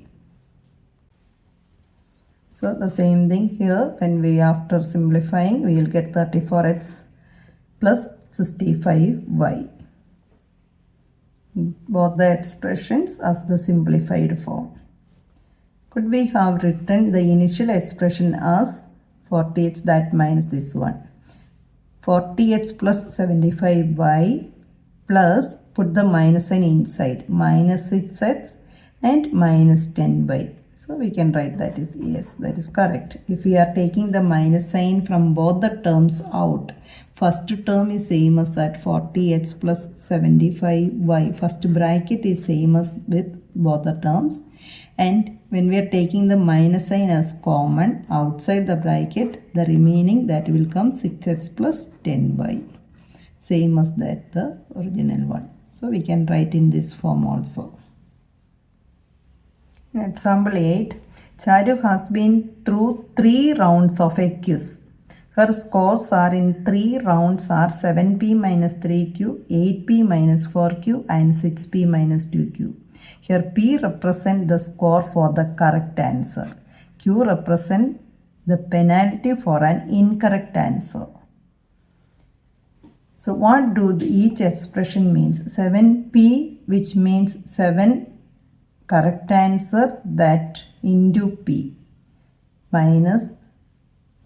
So the same thing here, when we after simplifying, we will get 34X plus 65y. Both the expressions as the simplified form. Could we have written the initial expression as 40x that minus this one? 40x plus 75y plus, put the minus sign inside, minus 6x and minus 10y. So we can write that is yes, that is correct. If we are taking the minus sign from both the terms out, first term is same as that 40x plus 75y. First bracket is same as with both the terms. And when we are taking the minus sign as common outside the bracket, the remaining that will come 6x plus 10y. Same as that the original one. So we can write in this form also. In example 8, Charu has been through 3 rounds of a quiz. Her scores are in 3 rounds are 7p minus 3q, 8p minus 4q and 6p minus 2q. Here p represents the score for the correct answer. Q represents the penalty for an incorrect answer. So what do each expression means? 7p, which means 7 correct answer, that into p, minus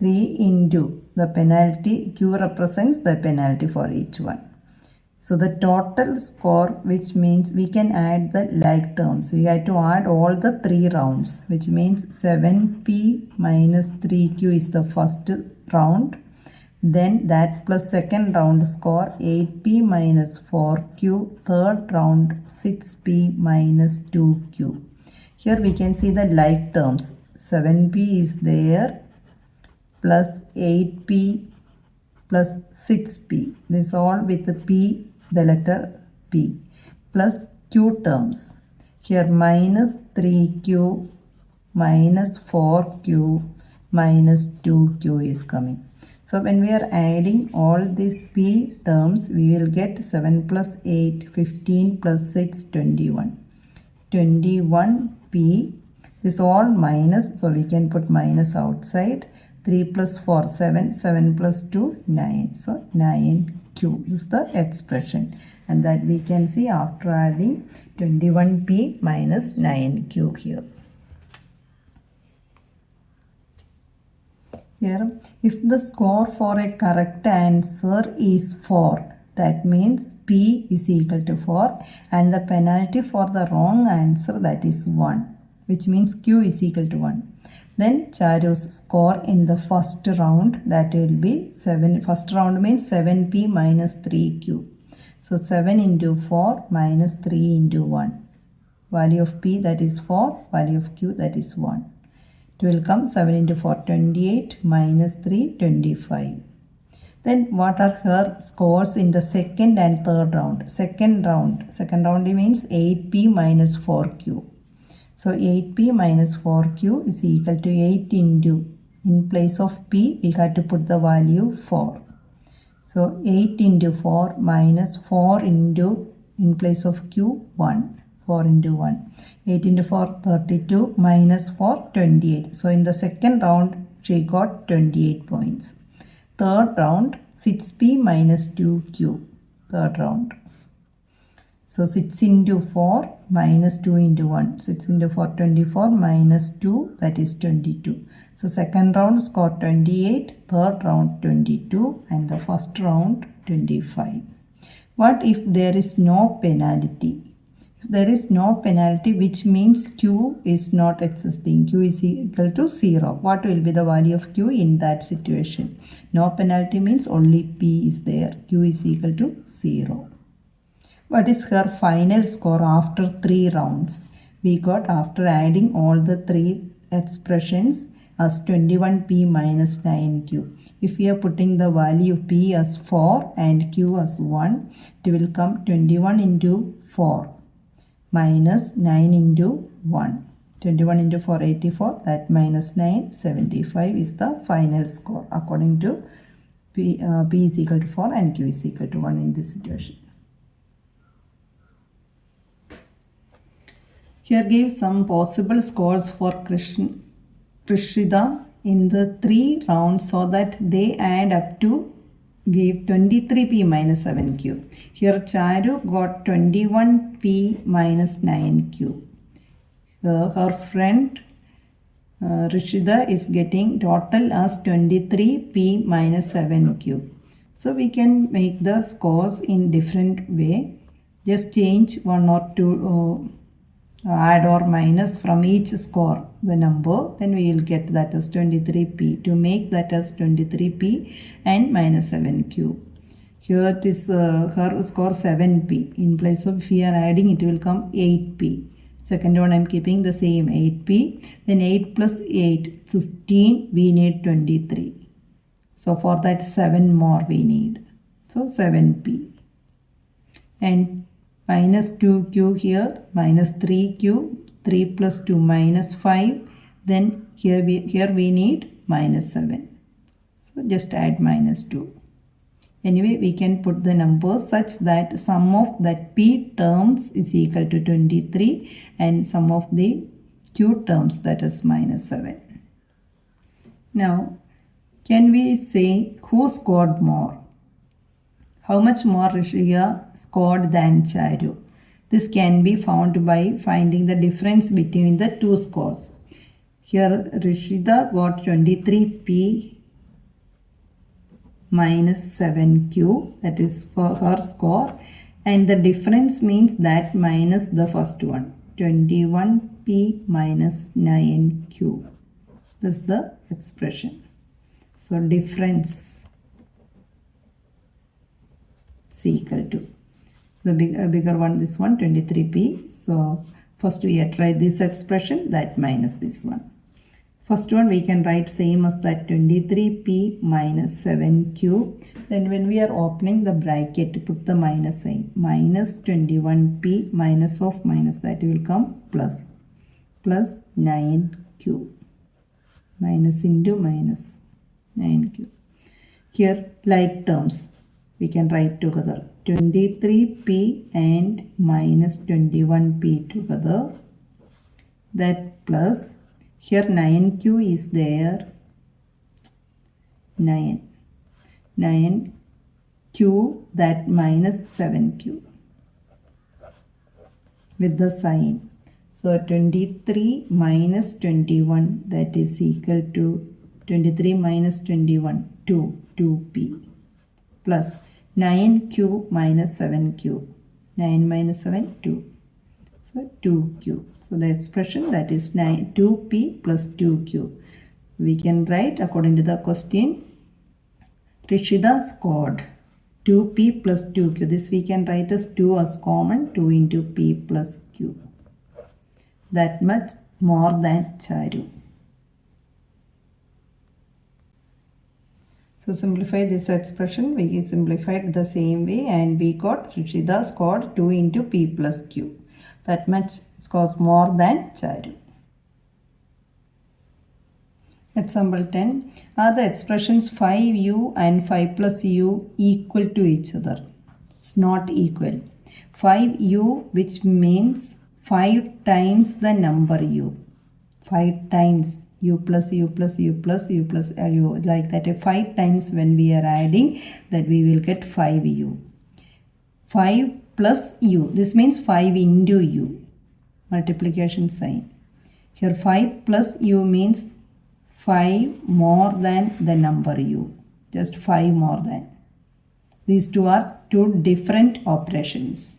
3 into the penalty. Q represents the penalty for each one. So the total score, which means we can add the like terms. We have to add all the 3 rounds, which means 7p minus 3q is the first round. Then that plus second round score 8p minus 4q, third round 6p minus 2q. Here we can see the like terms. 7p is there plus 8p plus 6p. This all with the p, the letter p, plus q terms. Here minus 3q minus 4q minus 2q is coming. So when we are adding all these p terms, we will get 7 plus 8, 15 plus 6, 21. 21p is all minus, so we can put minus outside. 3 plus 4, 7, 7 plus 2, 9. So 9q is the expression. And that we can see after adding 21p minus 9q here. Here, if the score for a correct answer is 4, that means p is equal to 4 and the penalty for the wrong answer, that is 1, which means q is equal to 1. Then Charu's score in the first round, that will be 7. First round means 7p minus 3q. So 7 into 4 minus 3 into 1. Value of p, that is 4. Value of q, that is 1. It will come 7 into 4, 28, minus 3, 25. Then what are her scores in the second and third round? Second round means 8p minus 4q. So 8p minus 4q is equal to 8 into, in place of p, we have to put the value 4. So 8 into 4 minus 4 into, in place of q, 1. 4 into 1. 8 into 4, 32, minus 4, 28. So in the second round, she got 28 points. Third round, 6p minus 2q. Third round. So 6 into 4 minus 2 into 1. 6 into 4, 24, minus 2, that is 22. So second round score 28, third round 22, and the first round 25. What if there is no penalty? If there is no penalty, which means q is not existing, q is equal to 0. What will be the value of q in that situation? No penalty means only p is there, q is equal to 0. What is her final score after 3 rounds? We got, after adding all the 3 expressions, as 21p minus 9q. If we are putting the value p as 4 and q as 1, it will come 21 into 4 minus 9 into 1. 21 into 4, 84, that minus 9, 75 is the final score according to p is equal to 4 and q is equal to 1 in this situation. Here gives some possible scores for Krishida in the 3 rounds so that they add up to give 23p minus 7q. Here Charu got 21p minus 9q. Her friend Rishida is getting total as 23p minus 7q. So we can make the scores in different way. Just change one or two, add or minus from each score the number, then we will get that as 23p. To make that as 23p and minus 7q. Here it is her score 7p. In place of if we are adding, it will come 8p. Second one I am keeping the same 8p. Then 8 plus 8, 16. We need 23. So for that 7 more we need. So 7p. And minus 2q here, minus 3q, 3 plus 2 minus 5. Then here we need minus 7. So just add minus 2. Anyway, we can put the numbers such that sum of that p terms is equal to 23 and sum of the q terms, that is minus 7. Now, can we say who scored more? How much more Rishika scored than Charu? This can be found by finding the difference between the two scores. Here Rishida got 23p minus 7q, that is for her score, and the difference means that minus the first one, 21p minus 9q. This is the expression. So difference is equal to the bigger one, this one 23p. So first we write this expression, that minus this one. First one we can write same as that 23p minus 7q. Then when we are opening the bracket, put the minus sign. Minus 21p minus of minus, that will come plus. Plus 9q. Minus into minus 9q. Here like terms we can write together. 23p and minus 21p together. That plus. Here 9q is there, 9q, that minus 7q with the sign. So 23 minus 21, that is equal to 23 minus 21, 2p, plus 9q minus 7q, 9 minus 7, 2. So 2q. So the expression, that is 2p plus 2q. We can write according to the question. Rishida scored 2p plus 2q. This we can write as 2 as common. 2 into p plus q. That much more than Charu. So simplify this expression. We get simplified the same way and we got Rishida scored 2 into p plus q. That much scores more than Charu. Example 10. Are the expressions 5u and 5 plus u equal to each other? It's not equal. 5u, which means 5 times the number u. 5 times u plus u plus u plus u plus u, like that. 5 times when we are adding, that we will get 5u. 5 plus u, this means 5 into u, multiplication sign. Here 5 plus u means 5 more than the number u, just 5 more than. These two are two different operations.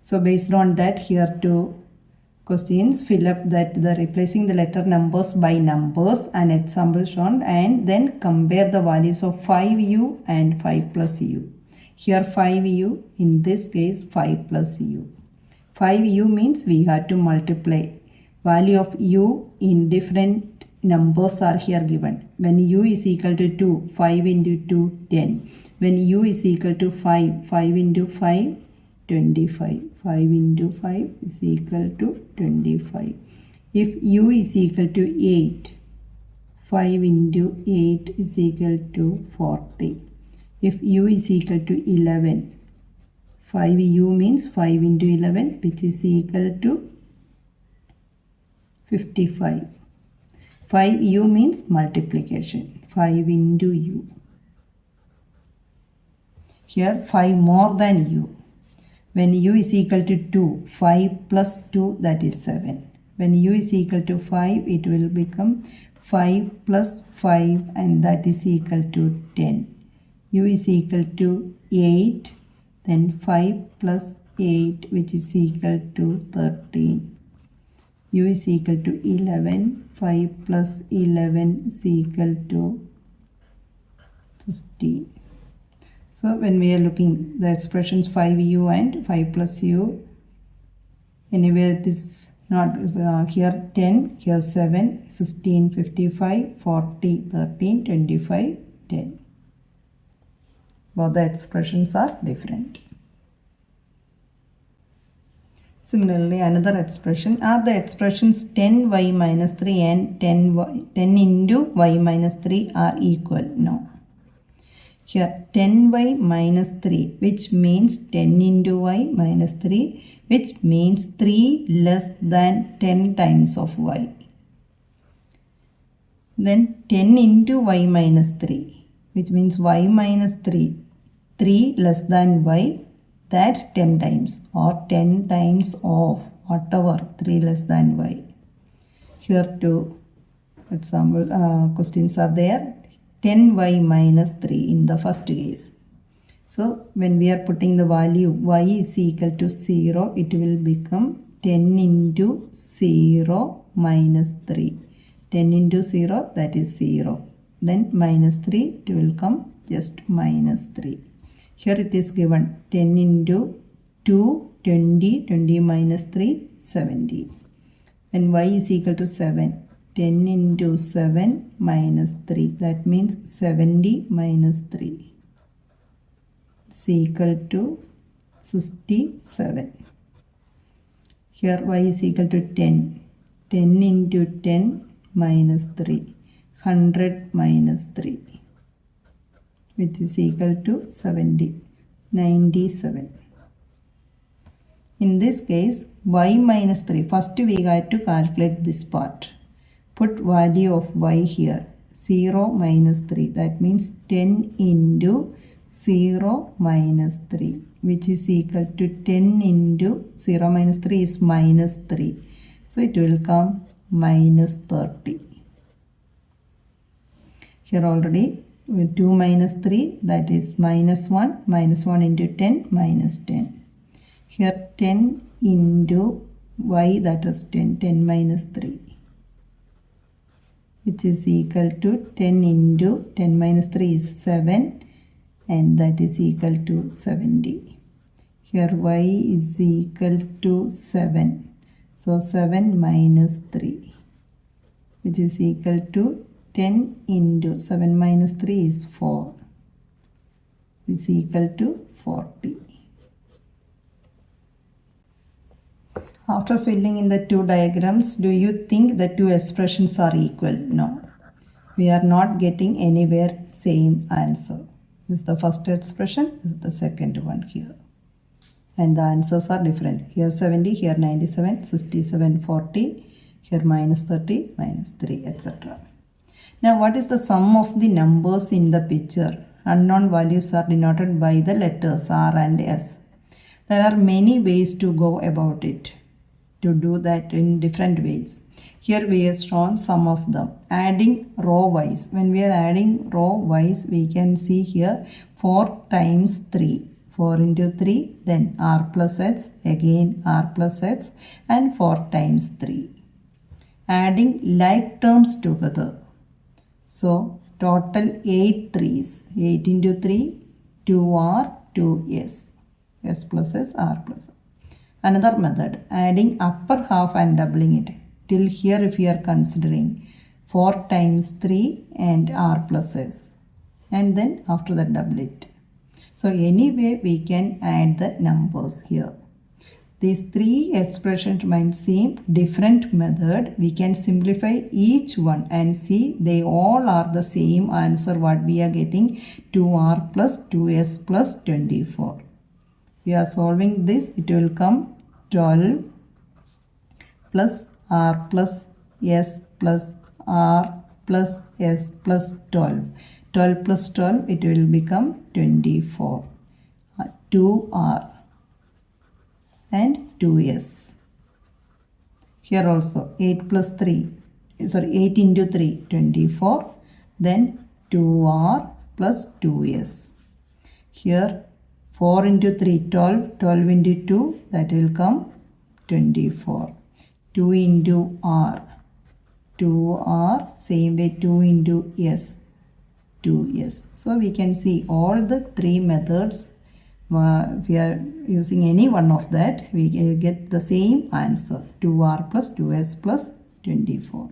So based on that, here two questions, fill up that the replacing the letter numbers by numbers and example shown, and then compare the values of 5u and 5 plus u. Here 5u, in this case 5 plus u. 5u means we have to multiply. Value of u in different numbers are here given. When u is equal to 2, 5 into 2, 10. When u is equal to 5, 5 into 5, 25. 5 into 5 is equal to 25. If u is equal to 8, 5 into 8 is equal to 40. If u is equal to 11, 5u means 5 into 11, which is equal to 55. 5u means multiplication, 5 into u. Here 5 more than u. When u is equal to 2, 5 plus 2, that is 7. When u is equal to 5, it will become 5 plus 5, and that is equal to 10. U is equal to 8, then 5 plus 8, which is equal to 13. U is equal to 11, 5 plus 11 is equal to 16. So when we are looking the expressions 5u and 5 plus u, anyway it is not here 10, here 7, 16, 55, 40, 13, 25, 10. Both the expressions are different. Similarly, another expression, are the expressions 10y minus 3 and 10 into y minus 3 are equal? No. Here 10y minus 3, which means 10 into y minus 3, which means 3 less than 10 times of y. Then 10 into y minus 3, which means y minus 3, 3 less than y, that 10 times or 10 times of whatever 3 less than y. Here two example questions are there. 10y minus 3 in the first case. So when we are putting the value y is equal to 0, it will become 10 into 0 minus 3. 10 into 0, that is 0. Then minus 3, it will come just minus 3. Here it is given 10 into 2, 20, 20 minus 3, 70. When y is equal to 7, 10 into 7 minus 3, that means 70 minus 3 is equal to 67. Here y is equal to 10. 10 into 10 minus 3, 100 minus 3, which is equal to 70, 97. In this case, y minus 3, first we got to calculate this part. Put value of y here, 0 minus 3, that means 10 into 0 minus 3, which is equal to 10 into 0 minus 3 is minus 3. So it will come minus 30. Here already 2 minus 3, that is minus 1, minus 1 into 10, minus 10. Here 10 into y, that is 10, 10 minus 3, which is equal to 10 into 10 minus 3 is 7, and that is equal to 70. Here y is equal to 7. So 7 minus 3, which is equal to 10 into 7 minus 3 is 4, is equal to 40. After filling in the two diagrams, do you think the two expressions are equal? No. We are not getting anywhere same answer. This is the first expression, this is the second one here. And the answers are different. Here 70, here 97, 67, 40, here minus 30, minus 3, etc. Now what is the sum of the numbers in the picture? Unknown values are denoted by the letters R and S. There are many ways to go about it, to do that in different ways. Here we have shown some of them. Adding row wise. When we are adding row wise, we can see here 4 times 3. 4 into 3, then R plus X, again R plus X, and 4 times 3. Adding like terms together. So total 8 3s. 8 into 3, 2R, 2S. S plus S, R plus S. Another method, adding upper half and doubling it. Till here if you are considering 4 times 3 and R plus S. And then after that double it. So anyway we can add the numbers here. These three expressions might seem different method. We can simplify each one and see they all are the same answer what we are getting, 2R plus 2S plus 24. We are solving this, it will come 12 plus R plus S plus R plus S plus 12. 12 plus 12, it will become 24. 2R and 2S. Here also 8 plus 3, 8 into 3, 24. Then 2R plus 2S. Here 4 into 3, 12. 12 into 2, that will come 24. 2 into R. 2R, same way 2 into S. 2S. So we can see all the three methods. If we are using any one of that, we get the same answer, 2R plus 2S plus 24.